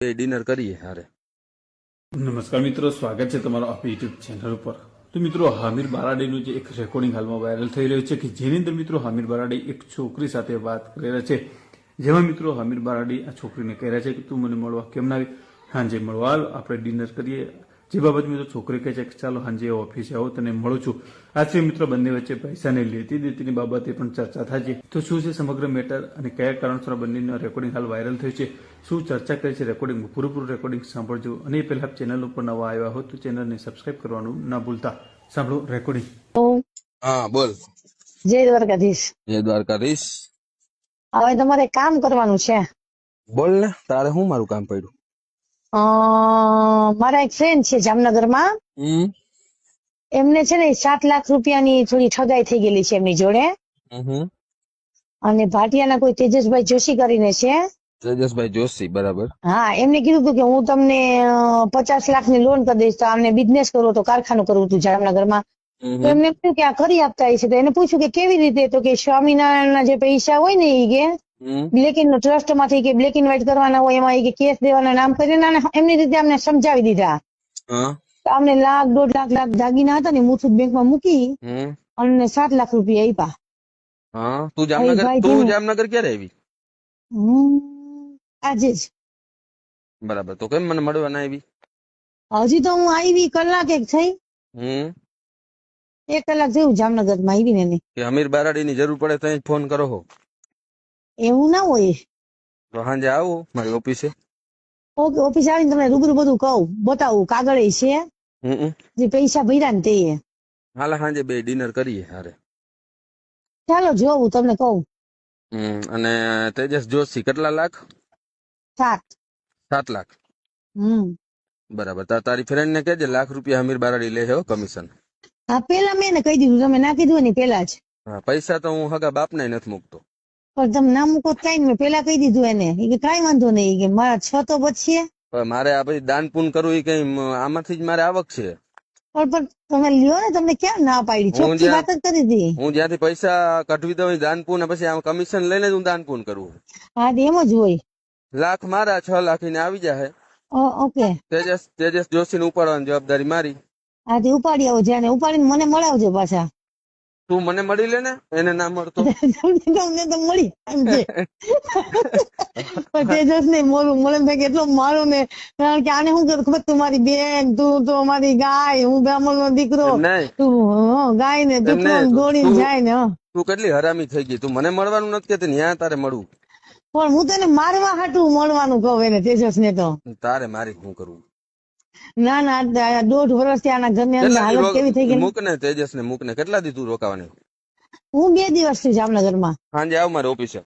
Dinner કરીએ હારે। નમસ્કાર મિત્રો, સ્વાગત છે તમારો આપણી યુટ્યુબ ચેનલ ઉપર। તો મિત્રો, હામિર બારાડીનું જે એક રેકોર્ડિંગ હાલમાં વાયરલ થઈ રહ્યું છે કે જેની અંદર મિત્રો હામિર બારાડી એક છોકરી સાથે વાત કરી રહ્યા છે, જેમાં મિત્રો હામિર બારાડી આ છોકરીને કહી રહ્યા છે કે તું મને મળવા કેમ ના આવી, હાંજે મળવા આવ, આપણે ડિનર કરીએ। જે બાબત મિત્રો છોકરી કહે છે કે ચાલો હાંજે ઓફિસે આવો, તને મળું છું। આથી મિત્રો બંને વચ્ચે પૈસાને લેતી દેતીની બાબતે પણ ચર્ચા થાય છે। તો શું છે સમગ્ર મેટર અને કયા કારણસર બંનેનું રેકોર્ડિંગ હાલ વાયરલ થયું છે, શું ચર્ચા કરી છે રેકોર્ડિંગમાં, પૂરેપૂરું રેકોર્ડિંગ સાંભળજો। અને એ પહેલા ચેનલ ઉપર નવા આવ્યા હો તો ચેનલને સબસ્ક્રાઇબ કરવાનું ના ભૂલતા। સાંભળો રેકોર્ડિંગ। હા બોલ। જય દ્વારકાધીશ। જય દ્વારકાધીશ। હવે તમારે કામ કરવાનું છે। બોલ ને, તારે શું મારું કામ પડ્યું? મારા એક ફ્રેન્ડ છે જામનગરમાં, એમને છે ને 7 લાખ રૂપિયાની થોડી ઠગાઈ થઈ ગયેલી છે એમની જોડે। અને ભાટિયાના કોઈ તેજસભાઈ જોશી કરીને છે। તેજસભાઈ જોશી, બરાબર। હા, એમને કીધું હતું કે હું તમને 50 લાખની લોન કરી દઈશ, તો આમને બિઝનેસ કરવો તો કારખાનું કરવું હતું જામનગરમાં। તો એમને પૂછ્યું કે આ કરી આપતા હશે, તો એને પૂછ્યું કે કેવી રીતે, તો કે સ્વામિનારાયણના જે પૈસા હોય ને એ કે બ્લેક ઇન ટ્રસ્ટ માંથી કે બ્લેક એન્ડ વ્હાઇટ કરવાના હોય, એમાં કે કેસ દેવાના નામ કરીને એમની રીતે અમને સમજાવી દીધા। અમને લાખ 1.5 લાખ દાગીના હતા ને મુથુટ બેંકમાં મૂકી અને 7 લાખ રૂપિયા આપ્યા। તું જામનગર ક્યારે આવી? આજે જ। બરાબર, તો કેમ મને મળવા ના આવી? હજી તો હું આવી કલાક એક થઈ, 1 કલાક થયું જામનગર માં આવી ને। કે અમીર બારાડી ની જરૂર પડે તો ફોન કરો હો? એવું ના હોય। તો સાંજે આવું મારી ઓફિસે। ઓકે, ઓફિસ આવીને તમને રૂબરૂ બધું કહું, બતાવું, કાગળ છે જે પૈસા ભર્યા ને તે। હાલ સાંજે બે ડિનર કરીએ હારે। ચાલો જોવું, તમને કહું। અને તેજસ જોશી કેટલા લાખ? 7 લાખ। બરાબર, તારી ફ્રેન્ડ ને કહેજે લાખ રૂપિયા અમીર બારાડી લે છે કમિશન। હા, પેલા મેં એને કહી દીધું, તમે ના કીધું ને પેલા જ। હા, પૈસા તો હું હગા બાપ ને નથી મૂકતો, પણ તમે ના મૂકો કઈ મેં પેલા કહી દીધું એને, એ કે કઈ વાંધો નહીં, કે મારા 6 તો બચશે। મારે આ પછી દાન પૂન કરવું એ કઈ આમાંથી જ મારે આવક છે। પણ તમે લ્યો ને, તમને ક્યાં ના પાડી, ચોખ્ખી વાત જ કરી હતી। હું જ્યાંથી પૈસા કઢવી દઉં દાન પૂન, પછી આમ કમિશન લઈને જ હું દાન પૂન કરું। હા, એમ જ હોય। લાખ મારા, 6 લાખ ને આવી જાય। ઓકે, તેજસ જોશી ને ઉપાડવાની જવાબદારી મારી। હા, તે ઉપાડી આવો, જ્યાં ઉપાડીને મને મળાવજો પાછા। તું મને મળી લે ને, એને ના મળતો તમને તો મળી એમ છે। તેજસ ને મળે ભાઈ કેટલો મારું ને, કારણ કે આને શું કરું ખબર, તું મારી બેન, તું તો મારી ગાય, હું બ્રાહ્મણ નો દીકરો, તું ગાય ને તું દોડીને જાય ને। તું કેટલી હરામી થઈ ગઈ, તું મને મળવાનું નથી કેતી, ન્યા તારે મળવું। પણ હું તને મારવા હાટું મળવાનું કહું એને, તેજસ ને તો। તારે મારી શું કરવું? ના ના, 1.5 વર્ષથી આના ઘરની અંદર હાલત કેવી થઈ ગઈ। મૂક ને તેજસ ને, મૂક ને, કેટલા દી તું રોકાવાની? હું 2 દિવસ થી જામનગર માં। સાંજે આવ મારી ઓફિસે।